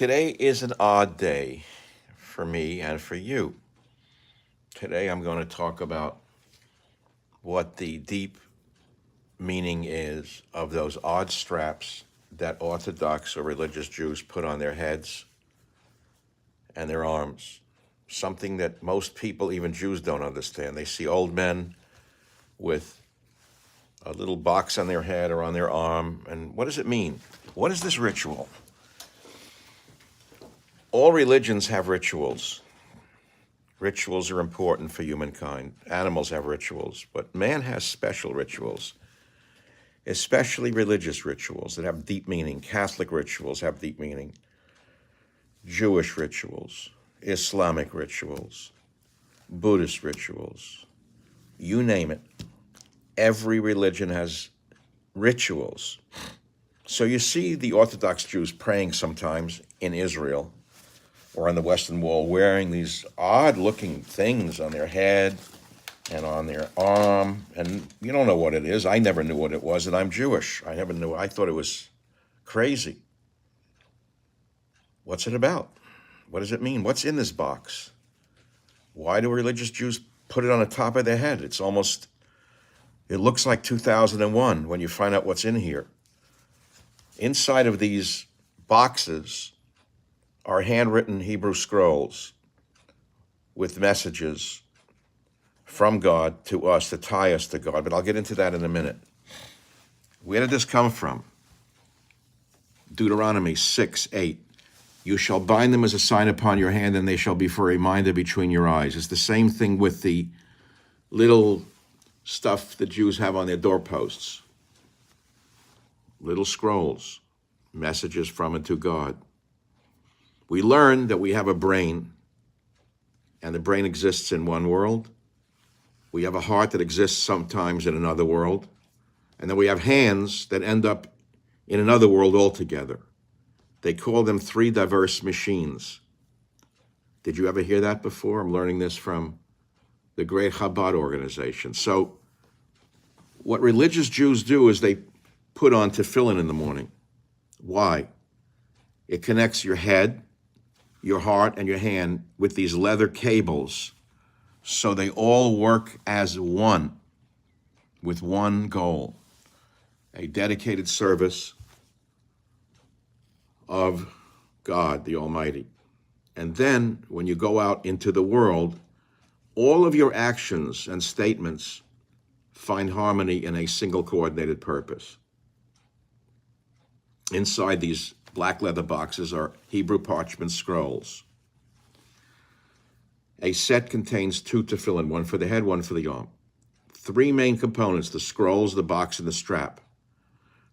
Today is an odd day for me and for you. Today I'm going to talk about what the deep meaning is of those odd straps that Orthodox or religious Jews put on their heads and their arms. Something that most people, even Jews, don't understand. They see old men with a little box on their head or on their arm, and what does it mean? What is this ritual? All religions have rituals. Rituals are important for humankind. Animals have rituals, but man has special rituals, especially religious rituals that have deep meaning. Catholic rituals have deep meaning. Jewish rituals, Islamic rituals, Buddhist rituals, you name it. Every religion has rituals. So you see the Orthodox Jews praying sometimes in Israel or on the Western Wall, wearing these odd-looking things on their head and on their arm, and you don't know what it is. I never knew what it was, and I'm Jewish. I never knew. I thought it was crazy. What's it about? What does it mean? What's in this box? Why do religious Jews put it on the top of their head? It looks like 2001 when you find out what's in here. Inside of these boxes are handwritten Hebrew scrolls with messages from God to us to tie us to God, but I'll get into that in a minute. Where did this come from? Deuteronomy 6:8. You shall bind them as a sign upon your hand, and they shall be for a reminder between your eyes. It's the same thing with the little stuff the Jews have on their doorposts. Little scrolls, messages from and to God. We learn that we have a brain, and the brain exists in one world. We have a heart that exists sometimes in another world. And then we have hands that end up in another world altogether. They call them three diverse machines. Did you ever hear that before? I'm learning this from the great Chabad organization. So what religious Jews do is they put on tefillin in the morning. Why? It connects your head, your heart, and your hand with these leather cables, so they all work as one, with one goal, a dedicated service of God, the Almighty. And then, when you go out into the world, all of your actions and statements find harmony in a single coordinated purpose. Inside these black leather boxes are Hebrew parchment scrolls. A set contains two tefillin, one for the head, one for the arm. Three main components: the scrolls, the box, and the strap.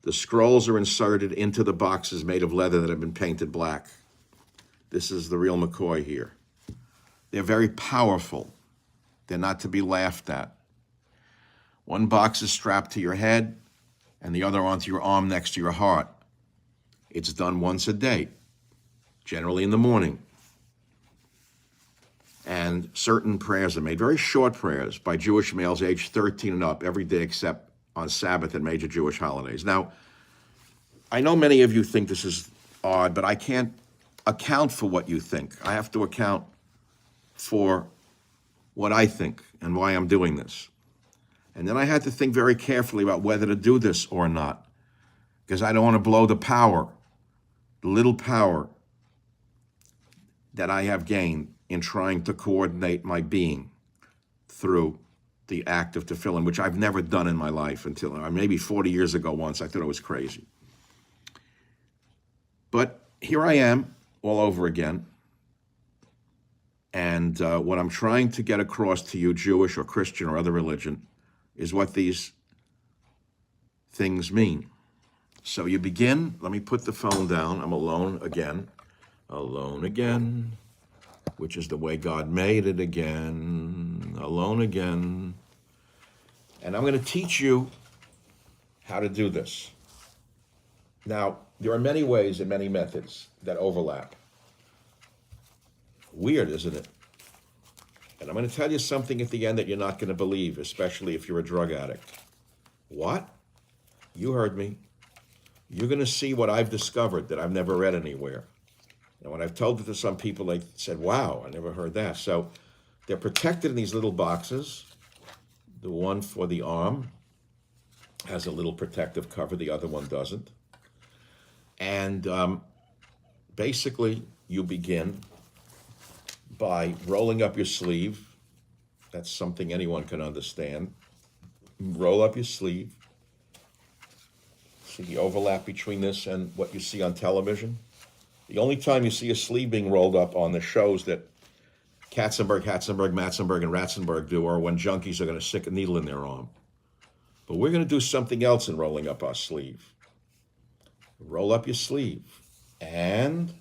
The scrolls are inserted into the boxes made of leather that have been painted black. This is the real McCoy here. They're very powerful. They're not to be laughed at. One box is strapped to your head and the other onto your arm next to your heart. It's done once a day, generally in the morning. And certain prayers are made, very short prayers, by Jewish males aged 13 and up, every day except on Sabbath and major Jewish holidays. Now, I know many of you think this is odd, but I can't account for what you think. I have to account for what I think and why I'm doing this. And then I had to think very carefully about whether to do this or not, because I don't want to blow the little power that I have gained in trying to coordinate my being through the act of tefillin, which I've never done in my life until maybe 40 years ago once. I thought it was crazy. But here I am all over again. And what I'm trying to get across to you, Jewish or Christian or other religion, is what these things mean. So you begin, let me put the phone down. I'm alone again, which is the way God made it again, alone again. And I'm going to teach you how to do this. Now, there are many ways and many methods that overlap. Weird, isn't it? And I'm going to tell you something at the end that you're not going to believe, especially if you're a drug addict. What? You heard me. You're going to see what I've discovered that I've never read anywhere. Now, when I've told it to some people, they said, wow, I never heard that. So they're protected in these little boxes. The one for the arm has a little protective cover, the other one doesn't. And basically, you begin by rolling up your sleeve. That's something anyone can understand. Roll up your sleeve. See the overlap between this and what you see on television? The only time you see a sleeve being rolled up on the shows that Katzenberg, Matzenberg, and Ratzenberg do are when junkies are going to stick a needle in their arm. But we're going to do something else in rolling up our sleeve. Roll up your sleeve. And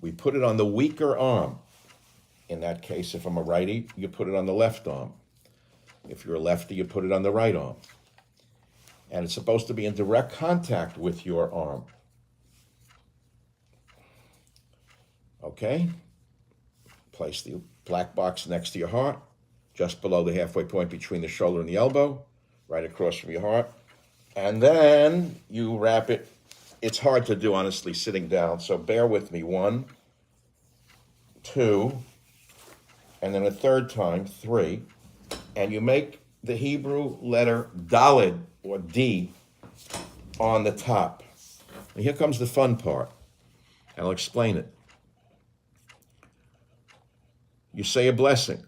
we put it on the weaker arm. In that case, if I'm a righty, you put it on the left arm. If you're a lefty, you put it on the right arm. And it's supposed to be in direct contact with your arm. Okay? Place the black box next to your heart, just below the halfway point between the shoulder and the elbow, right across from your heart. And then you wrap it. It's hard to do, honestly, sitting down, so bear with me. 1, 2, and then a third time, 3. And you make the Hebrew letter Daled, or D, on the top. And here comes the fun part. I'll explain it. You say a blessing.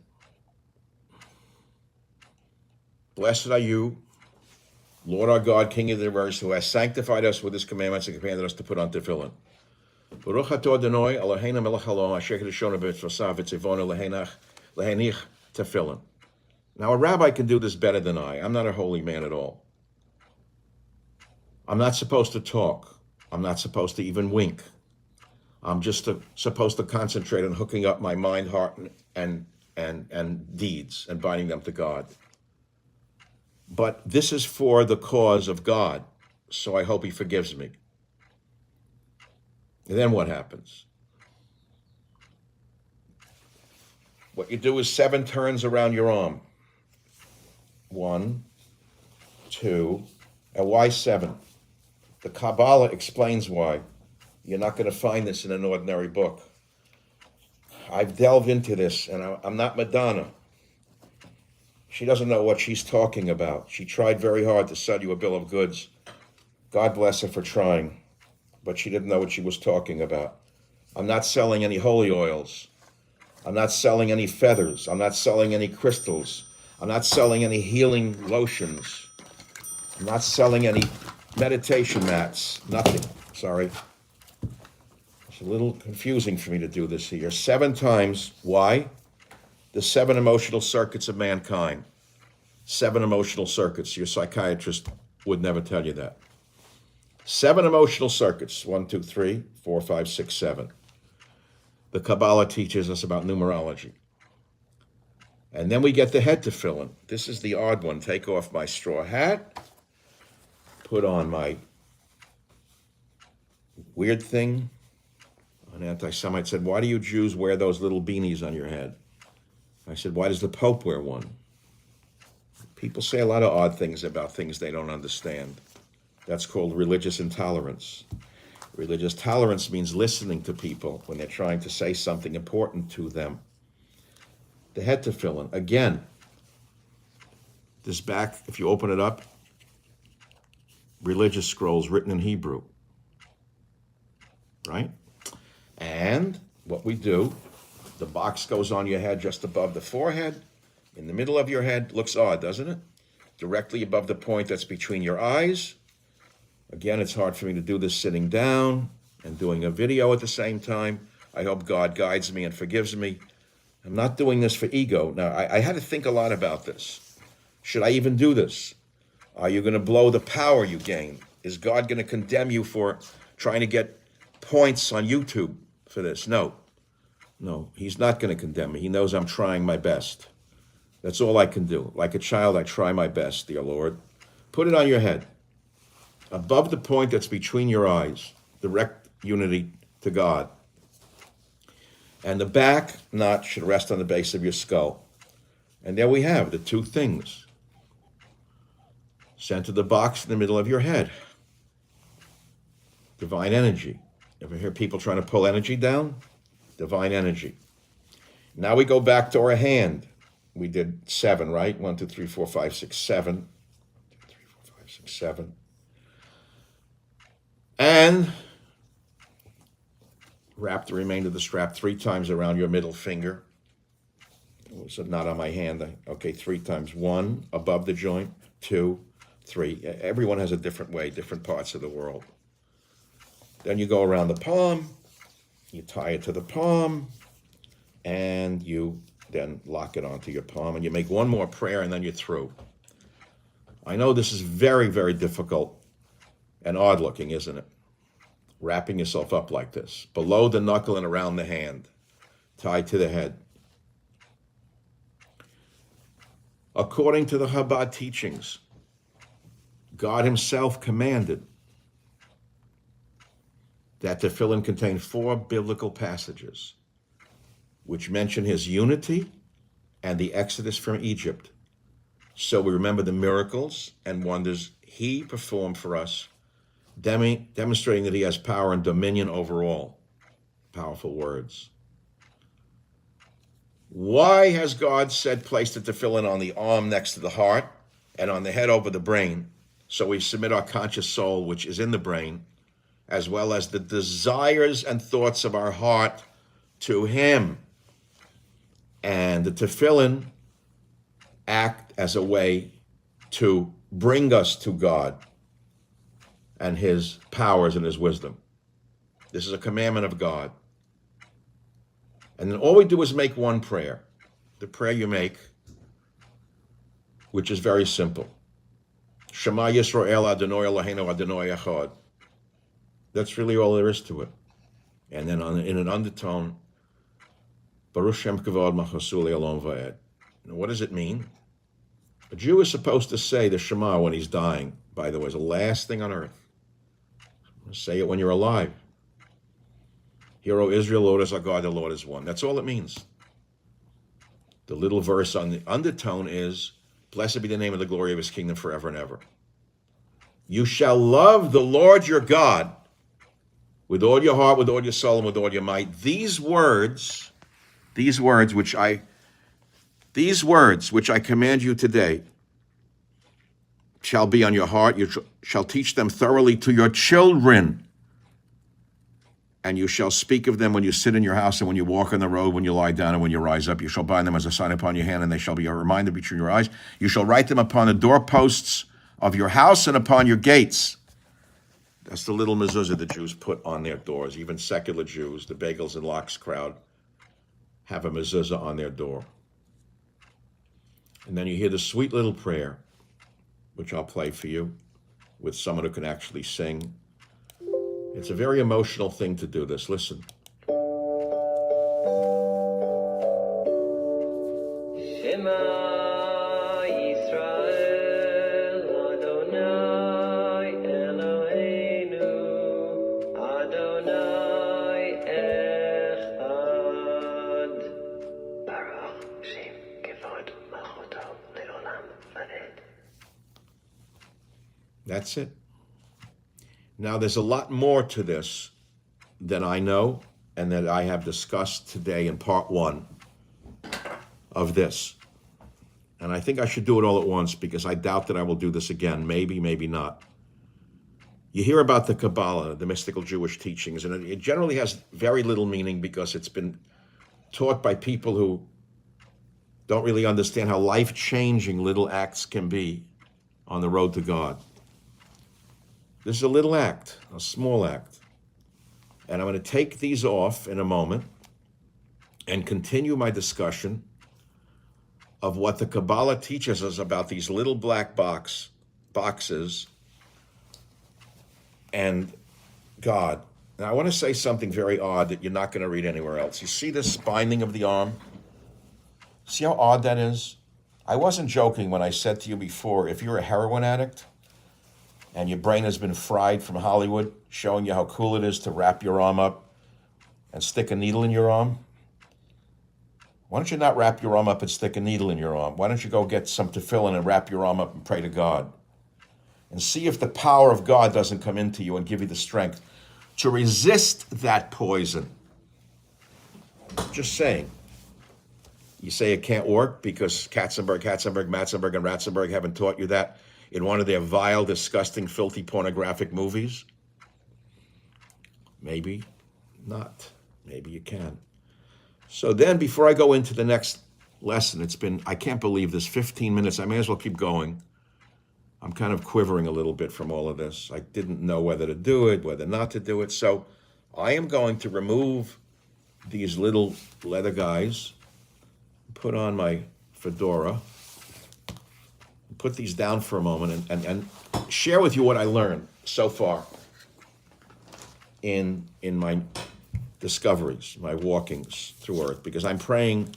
Blessed are you, Lord our God, King of the universe, who has sanctified us with his commandments and commanded us to put on tefillin. Baruch atah Adonai Eloheinu melech haolam asher kedeshanu b'mitzvosav v'tzivonu lehenich tefillin. Now, a rabbi can do this better than I. I'm not a holy man at all. I'm not supposed to talk. I'm not supposed to even wink. I'm just supposed to concentrate on hooking up my mind, heart, and deeds and binding them to God. But this is for the cause of God, so I hope he forgives me. And then what happens? What you do is 7 turns around your arm. 1, 2, and why 7? The Kabbalah explains why. You're not going to find this in an ordinary book. I've delved into this, and I'm not Madonna. She doesn't know what she's talking about. She tried very hard to sell you a bill of goods. God bless her for trying, but she didn't know what she was talking about. I'm not selling any holy oils. I'm not selling any feathers. I'm not selling any crystals. I'm not selling any healing lotions. I'm not selling any meditation mats. Nothing. Sorry. It's a little confusing for me to do this here. 7 times. Why? The 7 emotional circuits of mankind. 7 emotional circuits. Your psychiatrist would never tell you that. 7 emotional circuits. 1, 2, 3, 4, 5, 6, 7. The Kabbalah teaches us about numerology. And then we get the head tefillin. This is the odd one. Take off my straw hat. Put on my weird thing. An anti-Semite said, why do you Jews wear those little beanies on your head? I said, why does the Pope wear one? People say a lot of odd things about things they don't understand. That's called religious intolerance. Religious tolerance means listening to people when they're trying to say something important to them. The head tefillin, again, this back, if you open it up, religious scrolls written in Hebrew, right? And what we do, the box goes on your head just above the forehead, in the middle of your head. Looks odd, doesn't it? Directly above the point that's between your eyes. Again, it's hard for me to do this sitting down and doing a video at the same time. I hope God guides me and forgives me. I'm not doing this for ego. Now, I had to think a lot about this. Should I even do this? Are you going to blow the power you gain? Is God going to condemn you for trying to get points on YouTube for this? No, he's not going to condemn me. He knows I'm trying my best. That's all I can do. Like a child, I try my best, dear Lord. Put it on your head, above the point that's between your eyes, direct unity to God. And the back knot should rest on the base of your skull. And there we have the 2 things. Center the box in the middle of your head. Divine energy. Ever hear people trying to pull energy down? divine energy. Now we go back to our hand. We did 7, right? 1, 2, 3, 4, 5, 6, 7. 3, 4, 5, 6, 7. And wrap the remainder of the strap 3 times around your middle finger. So not on my hand. Okay, 3 times. 1 above the joint, 2, 3. Everyone has a different way, different parts of the world. Then you go around the palm, you tie it to the palm, and you then lock it onto your palm, and you make one more prayer, and then you're through. I know this is very, very difficult and odd looking, isn't it? Wrapping yourself up like this, below the knuckle and around the hand, tied to the head. According to the Chabad teachings, God himself commanded that the tefillin contain 4 biblical passages which mention his unity and the exodus from Egypt. So we remember the miracles and wonders he performed for us, demonstrating that he has power and dominion over all. Powerful words. Why has God said place the tefillin on the arm next to the heart and on the head over the brain? So we submit our conscious soul, which is in the brain, as well as the desires and thoughts of our heart to him. And the tefillin act as a way to bring us to God and his powers and his wisdom. This is a commandment of God. And then all we do is make one prayer. The prayer you make, which is very simple. Shema Yisrael Adonai Eloheinu Adonai Echad. That's really all there is to it. And then in an undertone, Baruch Shem Kavod Machasul Elon Va'ed. Now, what does it mean? A Jew is supposed to say the Shema when he's dying. By the way, it's the last thing on earth. Say it when you're alive. Hear, O Israel, Lord is our God, the Lord is one. That's all it means. The little verse on the undertone is, blessed be the name of the glory of his kingdom forever and ever. You shall love the Lord your God with all your heart, with all your soul, and with all your might. These words which I command you today shall be on your heart. You shall teach them thoroughly to your children. And you shall speak of them when you sit in your house and when you walk on the road, when you lie down and when you rise up. You shall bind them as a sign upon your hand, and they shall be a reminder between your eyes. You shall write them upon the doorposts of your house and upon your gates. That's the little mezuzah the Jews put on their doors. Even secular Jews, the bagels and lox crowd, have a mezuzah on their door. And then you hear the sweet little prayer, which I'll play for you, with someone who can actually sing. It's a very emotional thing to do this. Listen. Shema Yisrael Adonai Eloheinu Adonai Echad Baruch Shem Kevod Malchuto Leolam Vaed. That's it. Now, there's a lot more to this than I know and that I have discussed today in part 1 of this. And I think I should do it all at once because I doubt that I will do this again. Maybe, maybe not. You hear about the Kabbalah, the mystical Jewish teachings, and it generally has very little meaning because it's been taught by people who don't really understand how life-changing little acts can be on the road to God. This is a little act, a small act. And I'm going to take these off in a moment and continue my discussion of what the Kabbalah teaches us about these little black boxes and God. Now, I want to say something very odd that you're not going to read anywhere else. You see this binding of the arm? See how odd that is? I wasn't joking when I said to you before, if you're a heroin addict, and your brain has been fried from Hollywood, showing you how cool it is to wrap your arm up and stick a needle in your arm. Why don't you not wrap your arm up and stick a needle in your arm? Why don't you go get some tefillin and wrap your arm up and pray to God? And see if the power of God doesn't come into you and give you the strength to resist that poison. Just saying. You say it can't work because Katzenberg, Matzenberg, and Ratzenberg haven't taught you that in one of their vile, disgusting, filthy, pornographic movies? Maybe not. Maybe you can. So then, before I go into the next lesson, I can't believe this, 15 minutes. I may as well keep going. I'm kind of quivering a little bit from all of this. I didn't know whether to do it, whether not to do it. So I am going to remove these little leather guys, put on my fedora, put these down for a moment, and share with you what I learned so far in my discoveries, my walkings through Earth, because I'm praying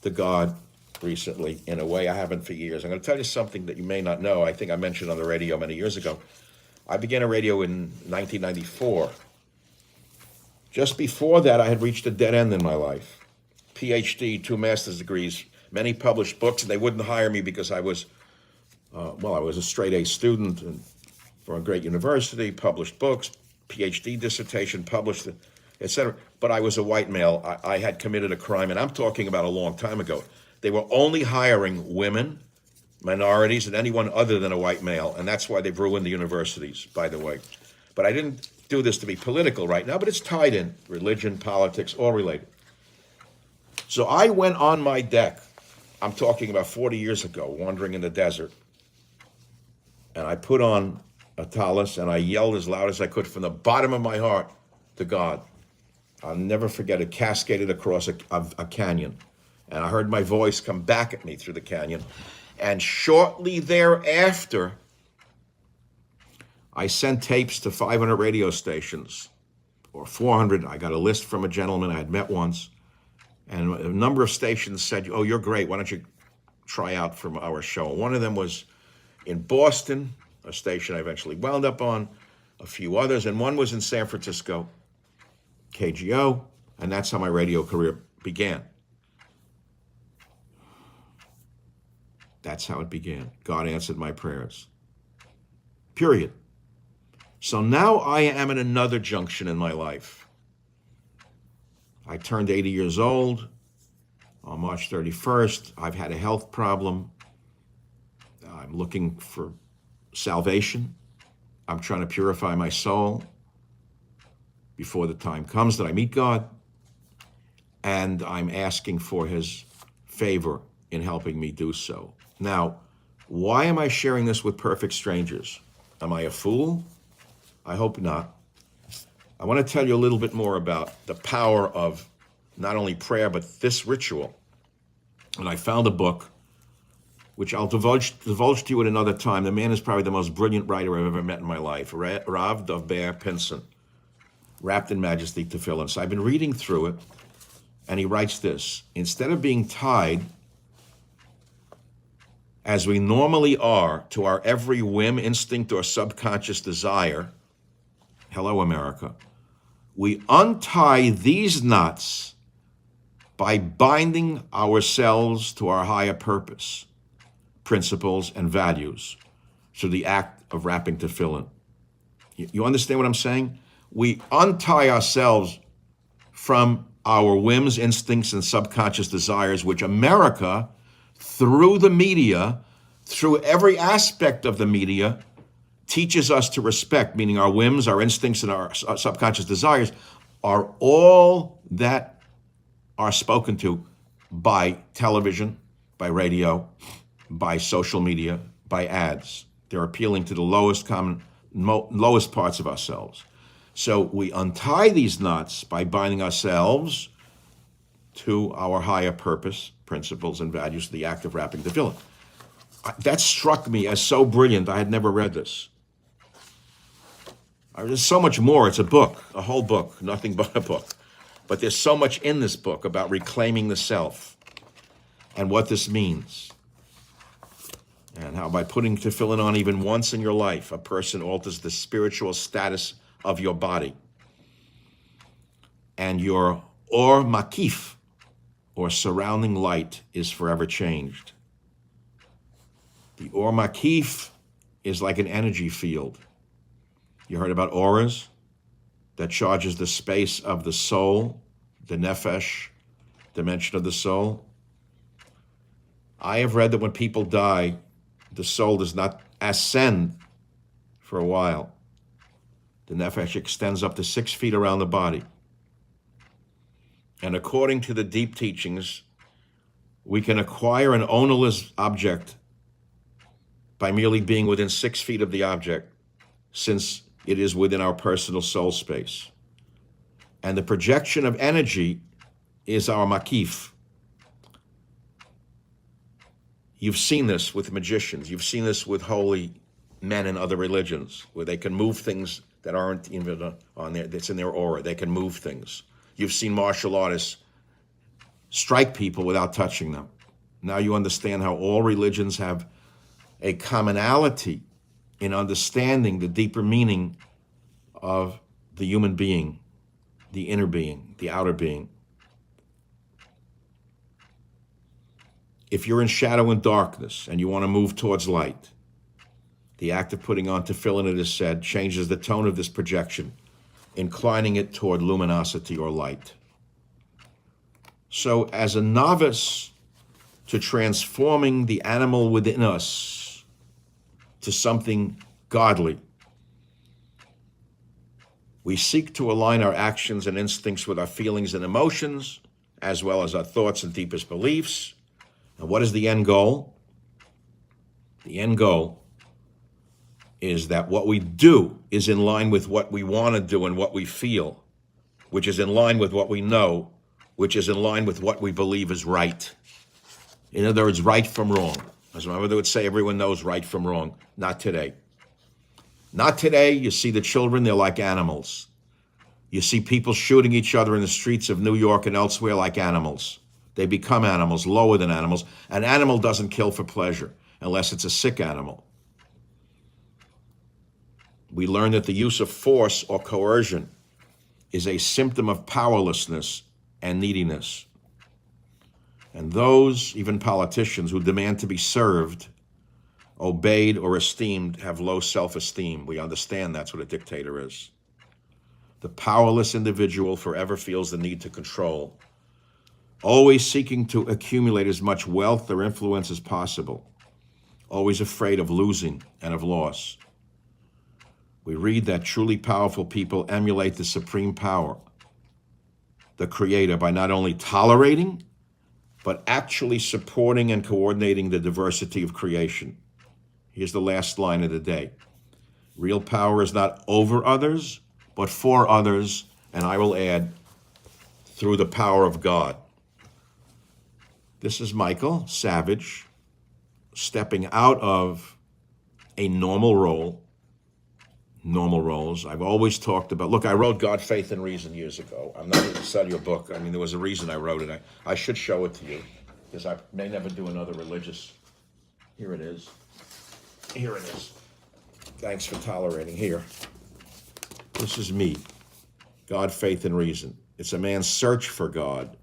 to God recently in a way I haven't for years. I'm going to tell you something that you may not know. I think I mentioned on the radio many years ago. I began a radio in 1994. Just before that, I had reached a dead end in my life. PhD, 2 master's degrees, many published books, and they wouldn't hire me because I was a straight A student and from a great university, published books, PhD dissertation, published, etc. But I was a white male. I had committed a crime, and I'm talking about a long time ago. They were only hiring women, minorities, and anyone other than a white male, and that's why they've ruined the universities, by the way. But I didn't do this to be political right now, but it's tied in. Religion, politics, all related. So I went on my deck, I'm talking about 40 years ago, wandering in the desert, and I put on a tallis and I yelled as loud as I could from the bottom of my heart to God. I'll never forget it, cascaded across a canyon. And I heard my voice come back at me through the canyon. And shortly thereafter, I sent tapes to 500 radio stations, or 400. I got a list from a gentleman I had met once. And a number of stations said, oh, you're great. Why don't you try out from our show? One of them was in Boston, a station I eventually wound up on, a few others. And one was in San Francisco, KGO. And that's how my radio career began. That's how it began. God answered my prayers. Period. So now I am at another junction in my life. I turned 80 years old on March 31st. I've had a health problem. I'm looking for salvation. I'm trying to purify my soul before the time comes that I meet God. And I'm asking for his favor in helping me do so. Now, why am I sharing this with perfect strangers? Am I a fool? I hope not. I want to tell you a little bit more about the power of not only prayer, but this ritual. And I found a book, which I'll divulge to you at another time. The man is probably the most brilliant writer I've ever met in my life, Rav Dovber Pinson, Wrapped in Majesty Tefillin. So I've been reading through it, and he writes this: instead of being tied, as we normally are, to our every whim, instinct, or subconscious desire, hello, America, we untie these knots by binding ourselves to our higher purpose, principles, and values through the act of wrapping tefillin. You understand what I'm saying? We untie ourselves from our whims, instincts, and subconscious desires, which America, through the media, through every aspect of the media, teaches us to respect, meaning our whims, our instincts, and our subconscious desires are all that are spoken to by television, by radio, by social media, by ads. They're appealing to the lowest parts of ourselves. So we untie these knots by binding ourselves to our higher purpose, principles, and values, the act of wrapping the tefillin. That struck me as so brilliant. I had never read this. There's so much more. It's a book, a whole book, nothing but a book. But there's so much in this book about reclaiming the self and what this means. And how by putting tefillin on even once in your life, a person alters the spiritual status of your body. And your or makif, or surrounding light, is forever changed. The or makif is like an energy field. You heard about auras? That charges the space of the soul, the nefesh, dimension of the soul. I have read that when people die, the soul does not ascend for a while. The nefesh extends up to 6 feet around the body. And according to the deep teachings, we can acquire an ownerless object by merely being within 6 feet of the object, since it is within our personal soul space. And the projection of energy is our makif. You've seen this with magicians. You've seen this with holy men in other religions, where they can move things that aren't even on there, that's in their aura. They can move things. You've seen martial artists strike people without touching them. Now you understand how all religions have a commonality in understanding the deeper meaning of the human being, the inner being, the outer being. If you're in shadow and darkness and you want to move towards light, the act of putting on tefillin, it is said, changes the tone of this projection, inclining it toward luminosity or light. So as a novice to transforming the animal within us to something godly, we seek to align our actions and instincts with our feelings and emotions, as well as our thoughts and deepest beliefs. And what is the end goal? The end goal is that what we do is in line with what we want to do and what we feel, which is in line with what we know, which is in line with what we believe is right. In other words, right from wrong. As my mother would say, everyone knows right from wrong. Not today. Not today. You see the children, they're like animals. You see people shooting each other in the streets of New York and elsewhere like animals. They become animals, lower than animals. An animal doesn't kill for pleasure unless it's a sick animal. We learn that the use of force or coercion is a symptom of powerlessness and neediness. And those, even politicians, who demand to be served, obeyed, or esteemed have low self-esteem. We understand that's what a dictator is. The powerless individual forever feels the need to control, always seeking to accumulate as much wealth or influence as possible, always afraid of losing and of loss. We read that truly powerful people emulate the supreme power, the Creator, by not only tolerating, but actually supporting and coordinating the diversity of creation. Here's the last line of the day. Real power is not over others, but for others, and I will add, through the power of God. This is Michael Savage stepping out of a normal role, normal roles. I've always talked about, look, I wrote God, Faith, and Reason years ago. I'm not going to sell you a book. I mean, there was a reason I wrote it. I should show it to you, because I may never do another religious. Here it is. Here it is. Thanks for tolerating. Here. This is me. God, Faith, and Reason. It's a man's search for God.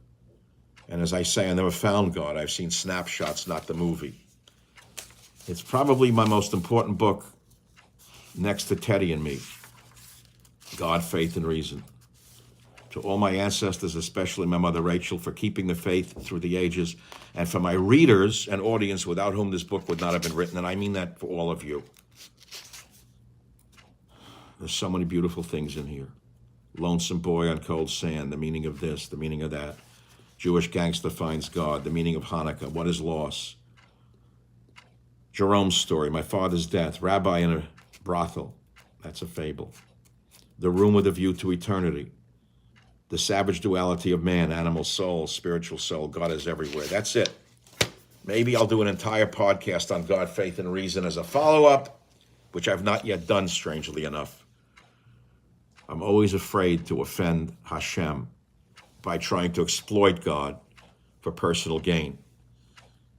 And as I say, I never found God. I've seen snapshots, not the movie. It's probably my most important book next to Teddy and me. God, Faith, and Reason. To all my ancestors, especially my mother Rachel, for keeping the faith through the ages, and for my readers and audience without whom this book would not have been written, and I mean that for all of you. There's so many beautiful things in here. Lonesome boy on cold sand, the meaning of this, the meaning of that. Jewish gangster finds God, the meaning of Hanukkah, what is loss? Jerome's story, my father's death, rabbi in a brothel, that's a fable. The room with a view to eternity. The savage duality of man, animal soul, spiritual soul, God is everywhere. That's it. Maybe I'll do an entire podcast on God, Faith, and Reason as a follow-up, which I've not yet done, strangely enough. I'm always afraid to offend Hashem by trying to exploit God for personal gain.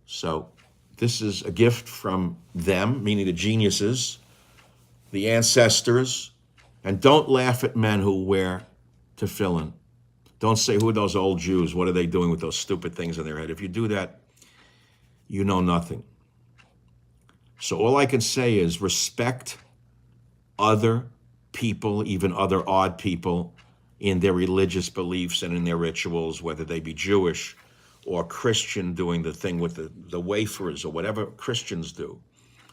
So this is a gift from them, meaning the geniuses, the ancestors, and don't laugh at men who wear tefillin. Don't say, who are those old Jews? What are they doing with those stupid things in their head? If you do that, you know nothing. So all I can say is respect other people, even other odd people, in their religious beliefs and in their rituals, whether they be Jewish or Christian, doing the thing with the wafers or whatever Christians do.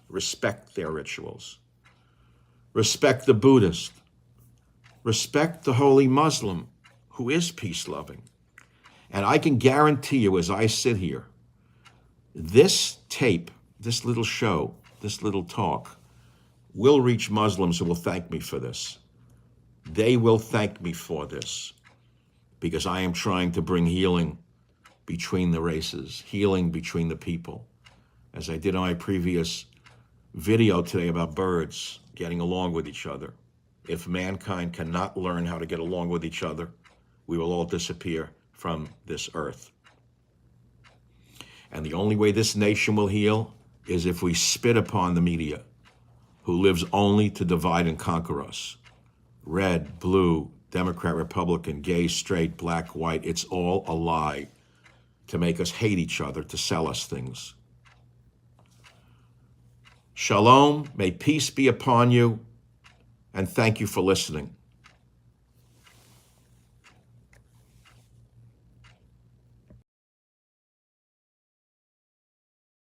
Respect their rituals. Respect the Buddhist. Respect the holy Muslim who is peace-loving. And I can guarantee you, as I sit here, this tape, this little show, this little talk, will reach Muslims who will thank me for this. They will thank me for this, because I am trying to bring healing between the races, healing between the people. As I did on my previous video today about birds getting along with each other. If mankind cannot learn how to get along with each other, we will all disappear from this earth. And the only way this nation will heal is if we spit upon the media, who lives only to divide and conquer us. Red, blue, Democrat, Republican, gay, straight, black, white, it's all a lie to make us hate each other, to sell us things. Shalom, may peace be upon you, and thank you for listening.